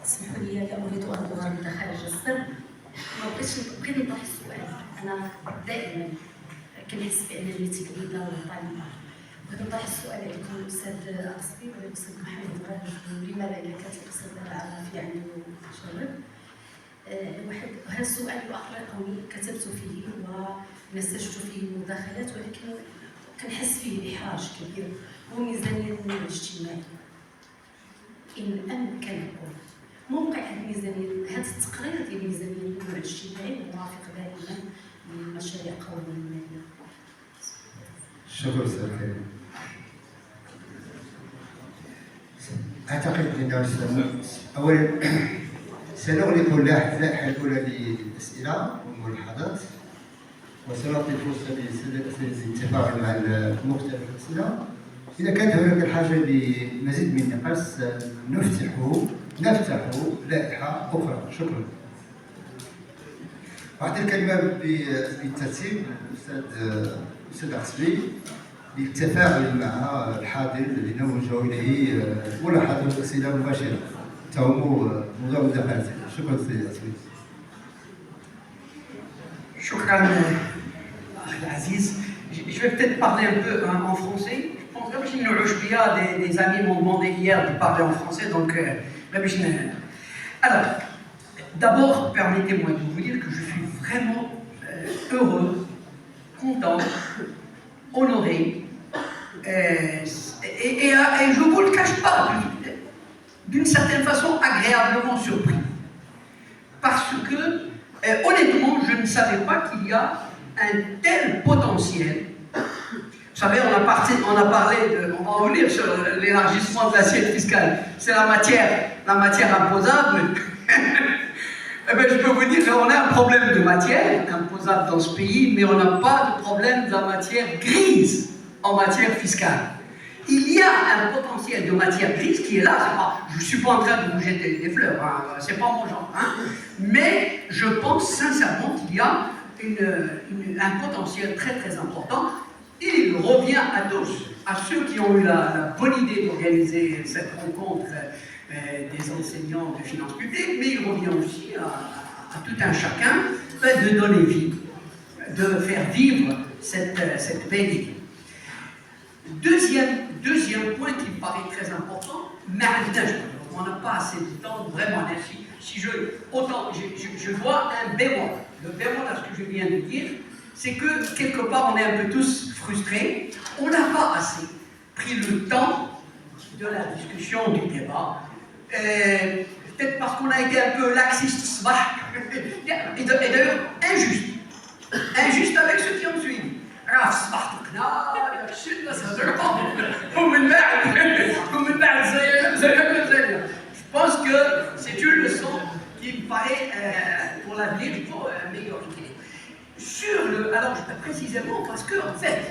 اسمحوا لي، لا اريد ان اغرد خارج السر. بغيت نطرح السؤال. انا دائما كنحس بان التي بعيده والطالبه. بغيت نطرح السؤال عليكم الاستاذ اصبي ولا الاستاذ محمد مراد، ولماذا اذا كانت الاستاذ عرفي عنده شباب. هذا السؤال يؤرقني، كتبت فيه ونسجت فيه مداخلات، ولكن كنحس فيه بإحراج كبير. هو ميزانية النمو الاجتماعي. إن أمكنكم موقع هذه الميزانية، هذا التقرير ديال ميزانية النمو الاجتماعي المرافق دائما للمشاريع القومية المالية. شكرا أستاذ كريم. أعتقد أنه أولا سنغلق اللائحة الأولى للأسئلة والملاحظات، وسنعطي فرصة للتفاعل مع مختلف الأسئلة. إذا كانت هناك الحاجة لمزيد من النقاش نفتح لائحة أخرى. شكرا. أعطي الكلمة بالترتيب الأستاذ عصبي للتفاعل مع الحاضر الذين وجهوا إليه ملاحظات والأسئلة مباشرة. موضوع مداخلته. شكرا سيدي عصبي. Shukran, Aziz. Je vais peut-être parler un peu en français. Je pense que des amis m'ont demandé hier de parler en français, donc alors, d'abord, permettez-moi de vous dire que je suis vraiment heureux, content, honoré, et je ne vous le cache pas, d'une certaine façon agréablement surpris. Parce que honnêtement, je ne savais pas qu'il y a un tel potentiel. Vous savez, on a parlé on va revenir sur l'élargissement de l'assiette fiscale. C'est la matière imposable. Eh bien, je peux vous dire qu'on a un problème de matière imposable dans ce pays, mais on n'a pas de problème de la matière grise en matière fiscale. Il y a un potentiel de matière grise qui est là. Je ne suis pas en train de vous jeter des fleurs, hein, c'est pas mon genre. Hein, mais je pense sincèrement qu'il y a un potentiel très très important. Il revient à tous, à ceux qui ont eu la bonne idée d'organiser cette rencontre des enseignants de finances publiques, mais il revient aussi à tout un chacun de donner vie, de faire vivre cette belle idée. Deuxième point qui me paraît très important, on n'a pas assez de temps, vraiment, si je vois un bémol. Le bémol à ce que je viens de dire, c'est que quelque part on est un peu tous frustrés, on n'a pas assez pris le temps de la discussion, du débat, peut-être parce qu'on a été un peu laxiste, et d'ailleurs injuste avec ceux qui ont suivi. Je pense que c'est une leçon qui me paraît pour l'avenir, il faut améliorer. Alors précisément parce qu'en fait,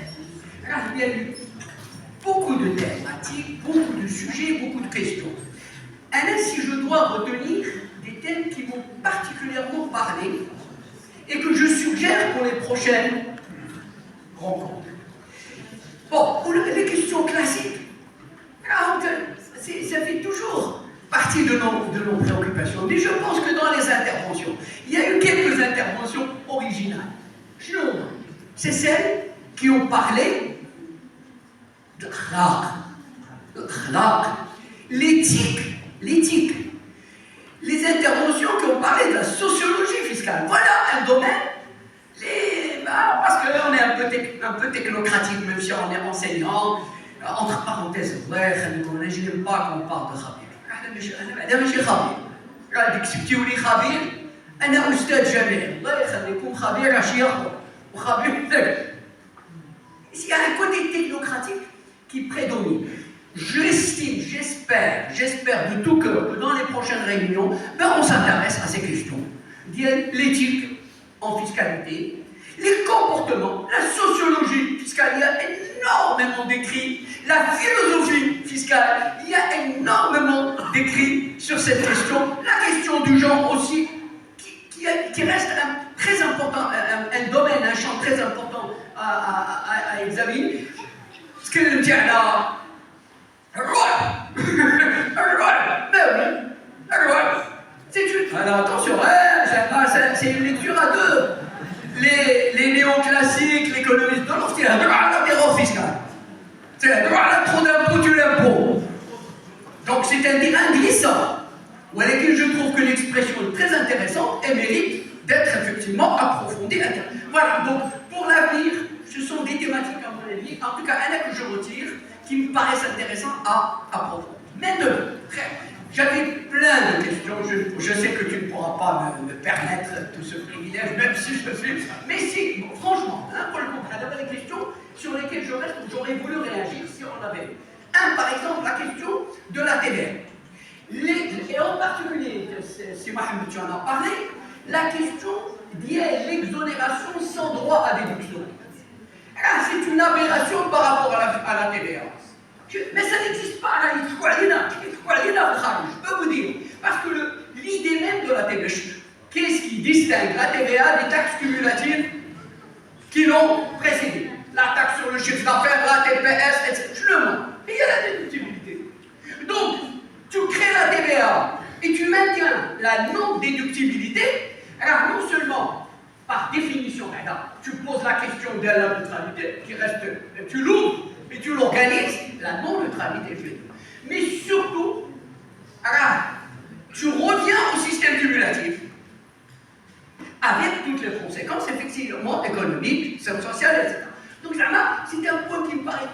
il y a eu beaucoup de thématiques, beaucoup de sujets, beaucoup de questions. Si je dois retenir des thèmes qui m'ont particulièrement parlé et que je suggère pour les prochaines rencontres. Bon, pour les questions classiques, ça fait toujours partie de nos préoccupations. Mais je pense que dans les interventions, il y a eu quelques interventions originales. C'est celles qui ont parlé de l'akhlaq, l'éthique, les interventions qui ont parlé de la sociologie fiscale. Voilà un domaine, parce qu'on est un peu technocratique, même si on est enseignant, entre parenthèses, je n'aime pas qu'on parle de khabir. أنا ماشي خبير. راك كتبتيو لي خبير، أنا أستاذ جامعي، الله يخليكم خبير اش ياخذ وخبير ذاك. Il y a un côté technocratique qui prédomine. J'espère de tout cœur que dans les prochaines réunions, on s'intéresse à ces questions. L'éthique en fiscalité, les comportements, la sociologie fiscale, il y a énormément d'écrits, la philosophie fiscale, il y a énormément d'écrits sur cette question, la question du genre aussi, qui reste très important, un domaine, un champ très important à examiner. Ce que nous disons là, الرعب c'est un terrain glissant. Je trouve que l'expression est très intéressante et mérite d'être effectivement approfondie. Voilà, donc pour l'avenir, ce sont des thématiques à mon avis, en tout cas un que je retire, qui me paraissent intéressantes à approfondir. Maintenant, j'avais plein de questions, je sais que tu ne pourras pas me permettre tout ce privilège, même si je suis... Mais si, bon, franchement, pour le comprendre, il y avait des questions sur lesquelles j'aurais voulu réagir si on avait. Par exemple, la question de la TVA. Et en particulier, si Mohamed tu en as parlé, la question liée à l'exonération sans droit à déduction. C'est une aberration par rapport à la TVA. Mais ça n'existe pas, là, je peux vous dire. Parce que l'idée même de la TVA, qu'est-ce qui distingue la TVA des taxes cumulatives qui l'ont précédée? La taxe sur le chiffre d'affaires, la TPS, etc. Je le montre. Et il y a la déductibilité. Donc, tu crées la TVA et tu maintiens la non-déductibilité, alors non seulement, par définition, tu poses la question de la neutralité, qui reste, tu l'ouvres et tu l'organises, la non-neutralité, mais surtout, alors, tu reviens au système cumulatif, avec toutes les conséquences, effectivement, économiques, sociales, etc. Donc, c'est un point qui me paraît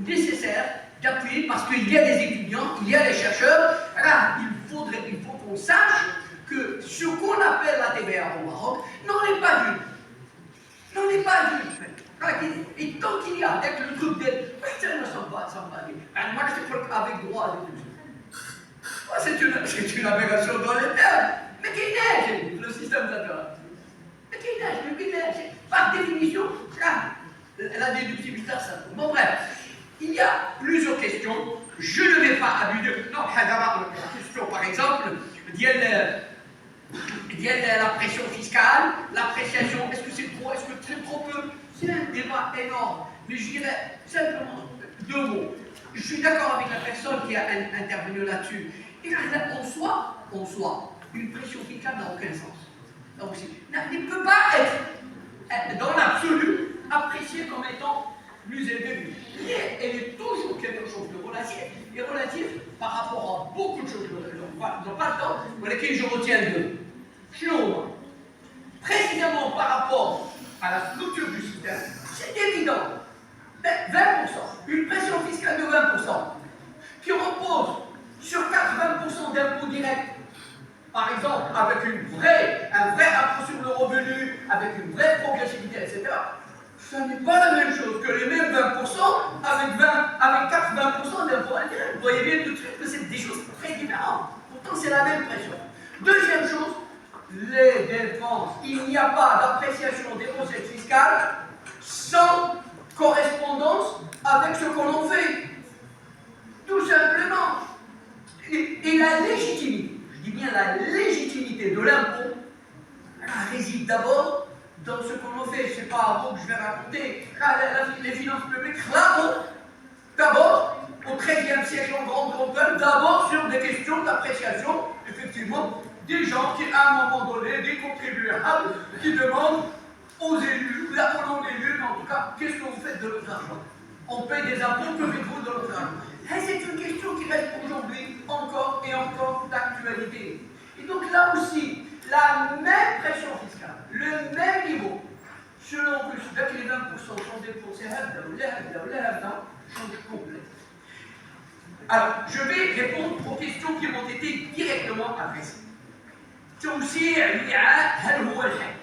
nécessaire d'appuyer parce qu'il y a des étudiants, il y a des chercheurs. Alors, il faut qu'on sache que ce qu'on appelle la TVA au Maroc n'en est pas d'une. N'en est pas d'une. Et tant qu'il y a, avec le truc d'être, personne ne s'en va dire. Alors, moi, je crois qu'avec droit à déduction. C'est une aberration dans les termes. Mais qui neige le système d'affaires? Mais qui neige? Par définition, la déductibilité, ça. Bon, bref. Il y a plusieurs questions. Je ne vais pas abuser. Non, la question, par exemple, la pression fiscale, l'appréciation, est-ce que c'est trop, est-ce que c'est trop peu? C'est un débat énorme. Mais je dirais simplement deux mots. Je suis d'accord avec la personne qui a intervenu là-dessus. Et en soi, une pression fiscale n'a aucun sens. Donc, elle ne peut pas être, dans l'absolu, appréciée comme étant plus élevée. Elle est toujours quelque chose de relatif, et relatif par rapport à beaucoup de choses. Ils n'ont pas le temps, pour lesquelles je retiens deux. Sinon, précisément par rapport à la structure du système, c'est évident. 20%, une pression fiscale de 20%, qui repose sur 80% d'impôts directs, par exemple, avec un vrai impôt sur le revenu, avec une vraie progressivité, etc., ça n'est pas la même chose que les mêmes 20% avec 80% d'impôts indirects. Vous voyez bien tout de suite que c'est des choses très différentes. Pourtant, c'est la même pression. Deuxième chose, les dépenses. Il n'y a pas d'appréciation des recettes fiscales sans correspondance avec ce qu'on en fait. Tout simplement. Et la légitimité, je dis bien la légitimité de l'impôt, réside d'abord dans ce qu'on en fait. C'est pas à vous que je vais raconter. Les finances publiques racontent d'abord, au XIIIe siècle en grande trompe, d'abord sur des questions d'appréciation, effectivement, des gens qui, à un moment donné, des contribuables, qui demandent aux élus, la colonne d'élus, en tout cas, qu'est-ce que vous faites de votre argent? On paye des impôts, que faites-vous de votre argent? Et c'est une question qui reste aujourd'hui encore et encore d'actualité. Et donc là aussi, la même pression fiscale, le même niveau, selon que les 20% sont dépensés, change complètement. Alors, je vais répondre aux questions qui m'ont été directement adressées. توسيع الوعاء هل هو الحل؟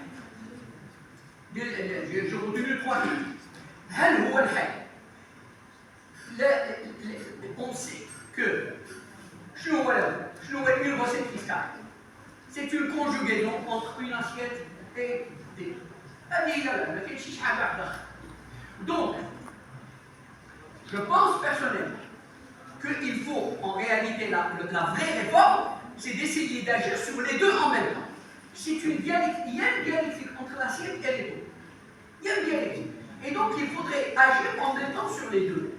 Je retenu trois choses. هل هو الحل؟ On sait que une recette fiscale, c'est une conjugaison entre une assiette et des. Donc, je pense personnellement qu'il faut en réalité la vraie réforme, c'est d'essayer d'agir sur les deux en même temps. C'est une dialectique, il y a une dialectique entre l'assiette et les deux. Il y a une dialectique. Et donc il faudrait agir en même temps sur les deux.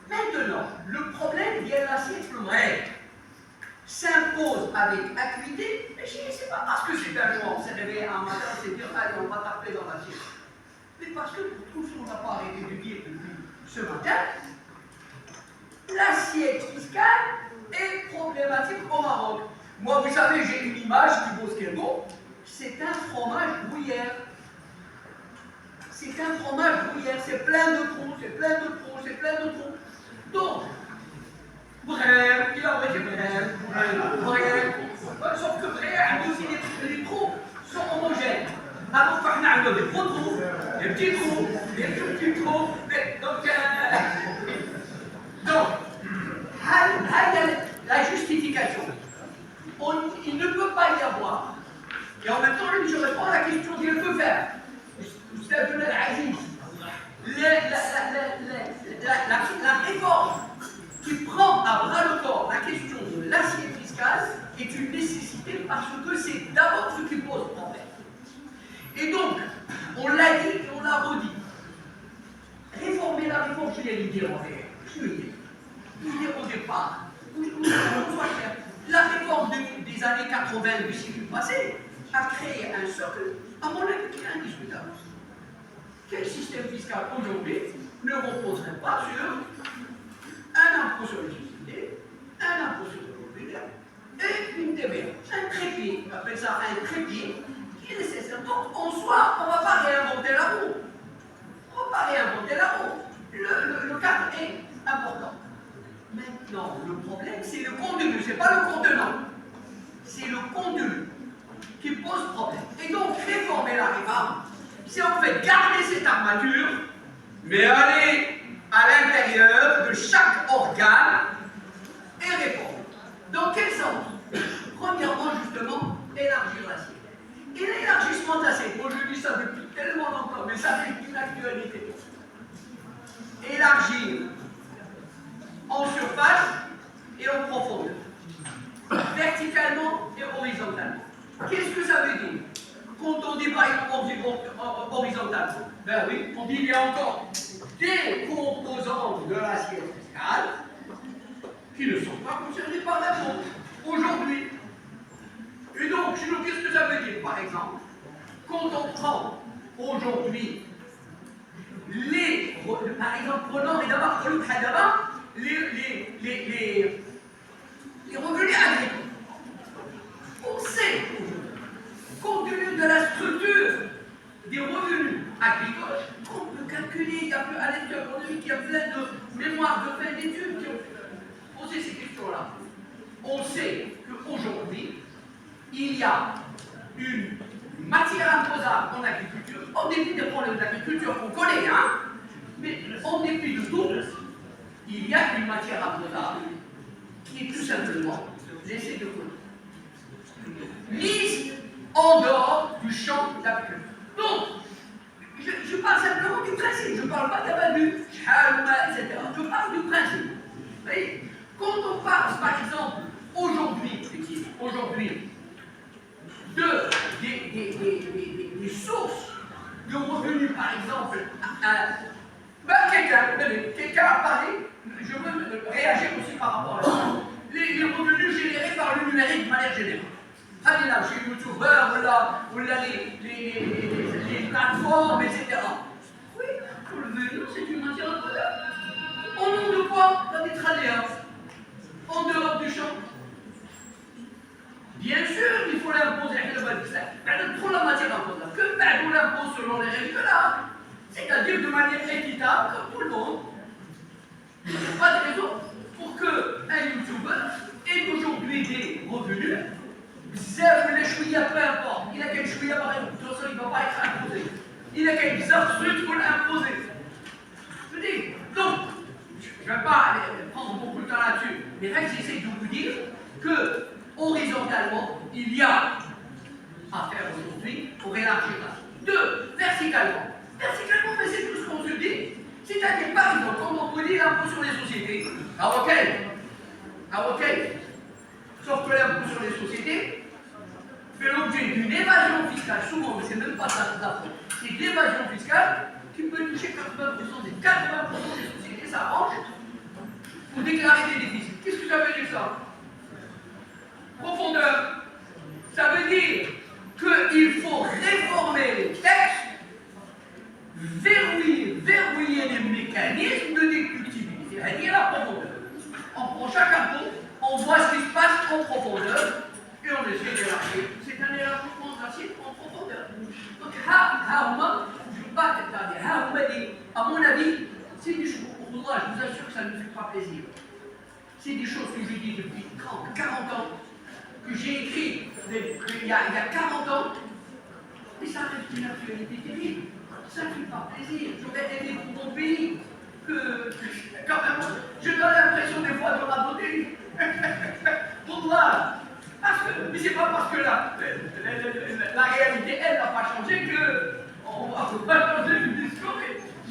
Maintenant, le problème vient de l'assiette vrai s'impose avec acuité, mais c'est pas parce que c'est un jour, on s'est réveillé un matin, on s'est dit, allez, on va taper dans l'assiette. Mais parce que tout ce qu'on n'a pas arrêté de dire depuis ce matin, l'assiette fiscale est savez, j'ai une image qui vaut ce qu'elle vaut. C'est un fromage gruyère. C'est un fromage gruyère. C'est plein de trous, c'est plein de trous, c'est plein de trous. Donc, bref, il a envoyé bref. Sauf que bref, aussi les trous sont homogènes. Alors qu'on a des gros trous, des petits trous, des tout petits trous. Donc, la justification. Il ne peut pas y avoir. Et en même temps, je réponds à la question qu'il peut faire. La réforme qui prend à bras le corps la question de l'assiette fiscale est une nécessité parce que c'est d'abord ce qui pose problème. Et donc, on l'a dit et on l'a redit. Réformer la réforme, je l'ai dit en fait. Je l'ai dit au départ. La réforme des années 80 du siècle passé a créé un socle, à mon avis, qui est indiscutable. Quel système fiscal aujourd'hui ne reposerait pas sur un impôt sur les sociétés, un impôt sur le revenu et une TVA? Un trépied, on appelle ça un trépied, qui est nécessaire. Donc, en soi, on ne va pas réinventer la roue. On ne va pas réinventer la roue. Le cadre est important. Maintenant, le problème, c'est le contenu, ce n'est pas le contenant. C'est le contenu qui pose problème. Et donc, réformer la réforme, c'est en fait garder cette armature, mais aller à l'intérieur de chaque organe et réformer. Dans quel sens? Premièrement, justement, élargir l'assiette. Et l'élargissement d'assiette, moi je dis ça depuis tellement longtemps, mais ça fait une actualité. Élargir en surface et en profondeur, verticalement et horizontalement. Qu'est-ce que ça veut dire? Quand on dit par exemple horizontalement, ben oui, on dit qu'il y a encore des composantes de l'assiette fiscale qui ne sont pas concernées par l'impôt aujourd'hui. Et donc, qu'est-ce que ça veut dire par exemple? Quand on prend aujourd'hui par exemple, prenons d'abord les revenus agricoles. On sait, compte tenu de la structure des revenus agricoles, on peut calculer, il y a plus à l'intérieur économique, il y a plein de mémoires de fin d'études qui ont posé ces questions-là. On sait qu'aujourd'hui, il y a une matière imposable en agriculture, en dépit des problèmes d'agriculture qu'on connaît, hein, mais en dépit de tout, il y a une matière imposable qui est tout simplement laissée de côté, mise en dehors du champ d'agriculture. Donc, je parle simplement du principe, je ne parle pas d'abattu, etc. Je parle du principe. Vous voyez, quand on parle, par exemple, aujourd'hui, des sources de revenus, par exemple, quelqu'un a parlé, je veux réagir aussi par rapport à ça. Les revenus générés par le numérique de manière générale. Allez là, chez YouTubeurs, ou là les plateformes, etc. Oui, le revenu, c'est une matière imposable. Au nom de quoi? Dans des traléas, en dehors du champ. Bien sûr, il faut l'imposer. Pour la matière imposable, que on l'impose selon les règles là, c'est-à-dire de manière équitable, comme tout le monde. Il n'y a pas de raison pour qu'un youtubeur ait aujourd'hui des revenus. Zéro les chouïa, peu importe. Il a quel chouïa par exemple, de toute façon, il ne va pas être imposé. Il a quel bizarre truc pour l'imposer. Je dis, donc, je ne vais pas prendre beaucoup de temps là-dessus, mais j'essaie de vous dire que horizontalement, il y a à faire aujourd'hui pour élargir la. 2. Verticalement. Verticalement, mais c'est tout ce qu'on se dit. C'est-à-dire, par exemple, quand on dit l'impôt sur les sociétés, ok. Sauf que l'impôt sur les sociétés fait l'objet d'une évasion fiscale, souvent, mais c'est même pas ça, c'est de l'évasion fiscale qui peut toucher 80% des 80% des sociétés, ça arrange pour déclarer des déficits. Qu'est-ce que ça veut dire ça? Profondeur. Ça veut dire qu'il faut réformer les textes, verrouiller les mécanismes de déductibilité, c'est-à-dire la profondeur. On prend chaque impôt, on voit ce qui se passe en profondeur, et on essaie c'est des choses que je dis depuis 30, 40 ans, que j'ai écrit il y a 40 ans, mais ça reste une actualité terrible. Ça ne fait pas plaisir. J'aurais aimé pour mon pays que, quand même, je donne l'impression des fois de radoter. Pourquoi? Mais c'est pas parce que la réalité, elle n'a pas changé que on va pas changer du discours,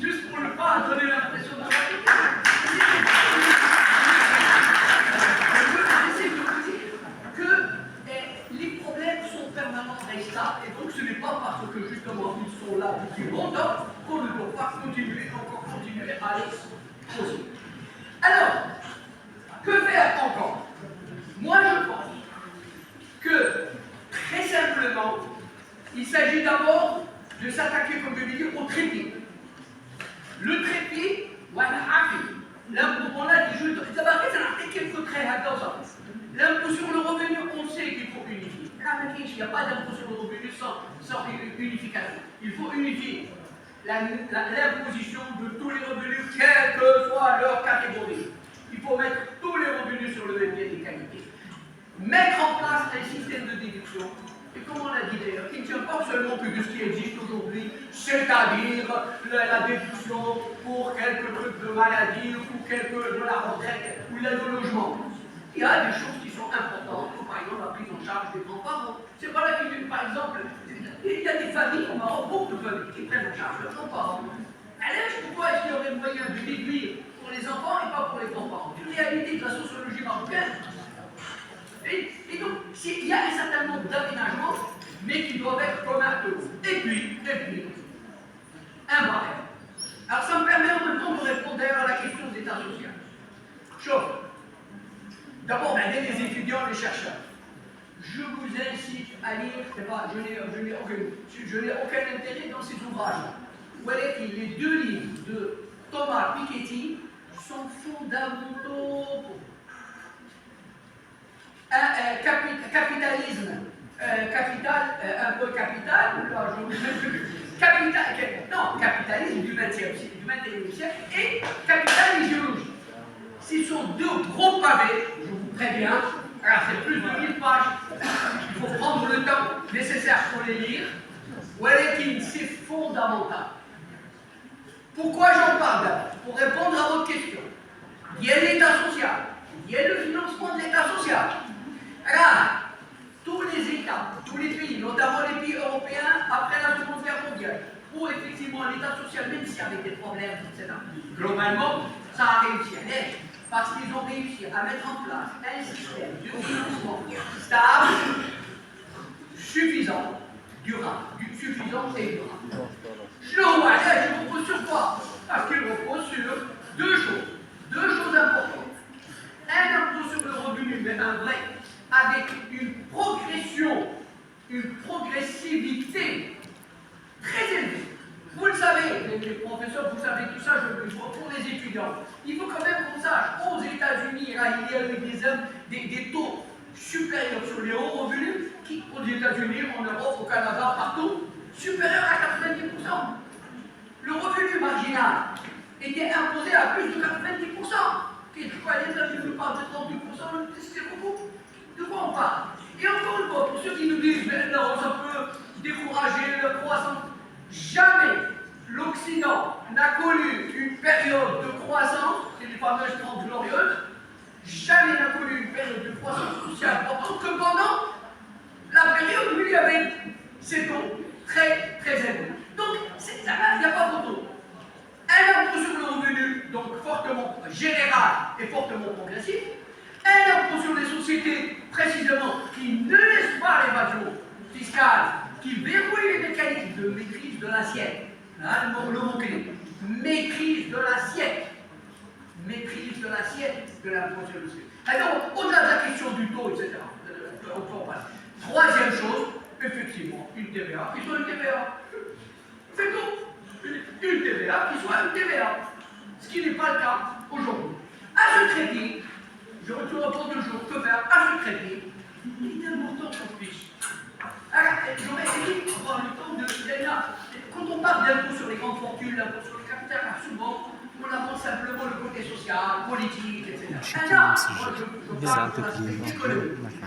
juste pour ne pas donner l'impression de radoter. J'essaie de vous dire que les problèmes sont permanents restables, et donc ce n'est pas parce que justement ils sont là depuis longtemps qu'on ne doit pas continuer à les poser. Alors, que faire encore? Moi je pense que très simplement, il s'agit d'abord de s'attaquer, comme je l'ai dit, au trépied. Le trépied, on a dit, l'impôt sur le revenu, on sait qu'il faut unifier. Il n'y a pas d'impôt sur le revenu sans unification. Il faut unifier l'imposition de tous les revenus, quelle que soit leur catégorie. Il faut mettre tous les revenus sur le même pied d'égalité. Mettre en place un système de déduction, et comme on l'a dit d'ailleurs, qui ne tient pas seulement que de ce qui existe aujourd'hui, c'est-à-dire la déduction pour quelques trucs de maladie, ou de la retraite, ou l'aide au logement. Il y a des choses qui sont importantes, comme par exemple la prise en charge des grands-parents. C'est pas là qu'il par exemple, il y a des familles, on a beaucoup de familles qui prennent en charge leurs grands-parents. Alors pourquoi est-ce qu'il y aurait moyen de déduire pour les enfants et pas pour les grands-parents? C'est une réalité de la sociologie marocaine. Et donc, il y a un certain nombre d'aménagements, mais qui doivent être communs à tous. Et puis, un barème. Alors, ça me permet en même temps de répondre d'ailleurs à la question de l'état social. Chose. D'abord, les étudiants, les chercheurs. Je vous incite à lire, je n'ai aucun intérêt dans ces ouvrages. Vous voyez que les deux livres de Thomas Piketty sont fondamentaux pour capitalisme, un peu capital, capitalisme du XXIe siècle et capital idéologique. Ce sont deux gros pavés, je vous préviens, alors c'est plus de 1000 pages, il faut prendre le temps nécessaire pour les lire. Wellington, c'est fondamental. Pourquoi j'en parle d'abord? Pour répondre à votre question. Il y a l'État social, il y a le financement de l'État social. Alors, tous les États, tous les pays, notamment les pays européens, après la Seconde Guerre mondiale, où effectivement l'État social, même s'il y avait des problèmes, etc., globalement, ça a réussi à l'être, parce qu'ils ont réussi à mettre en place un système de financement stable, suffisant, durable, suffisant et durable. Je repose sur quoi? Parce qu'il repose sur deux choses importantes. Un impôt sur le revenu, mais un vrai, avec une progression, une progressivité très élevée. Vous le savez, les professeurs, vous savez tout ça, pour les étudiants. Il faut quand même qu'on sache, aux États-Unis, là, il y a eu des taux supérieurs sur les hauts revenus, qui, aux États-Unis, en Europe, au Canada, partout, supérieurs à 90%. Le revenu marginal était imposé à plus de 90%. Et pourquoi les États-Unis parlent de 38%, c'est beaucoup. De quoi on parle? Et encore une fois, pour ceux qui nous disent, mais non, ça peut décourager la croissance, jamais l'Occident n'a connu une période de croissance, c'est les fameuses 30 glorieuses, jamais n'a connu une période de croissance aussi importante que pendant la période où il y avait ces taux très, très élevés. Donc, il n'y a pas photo. Un impôt sur le revenu, donc fortement général et fortement progressif, un impôt sur les sociétés, précisément, qui ne laisse pas l'évasion fiscale, qui verrouille les mécanismes de maîtrise de l'assiette. Là, le mot-clé. Maîtrise de l'assiette. Maîtrise de l'assiette de l'impôt sur le société. Alors, au-delà de la question du taux, etc., on peut en parler. Troisième chose, effectivement, une TVA qui soit une TVA. C'est tout. Une TVA qui soit une TVA. Ce qui n'est pas le cas aujourd'hui. À ce crédit, je retourne pour 2 jours, que faire? À ce crédit, il est important qu'on puisse. Alors, j'aurais aimé avoir le temps de. Quand on parle d'impôt sur les grandes fortunes, l'impôt sur les capitales, souvent, on avance simplement le côté social, politique, etc. Ah, là, moi, je parle de la psychologie.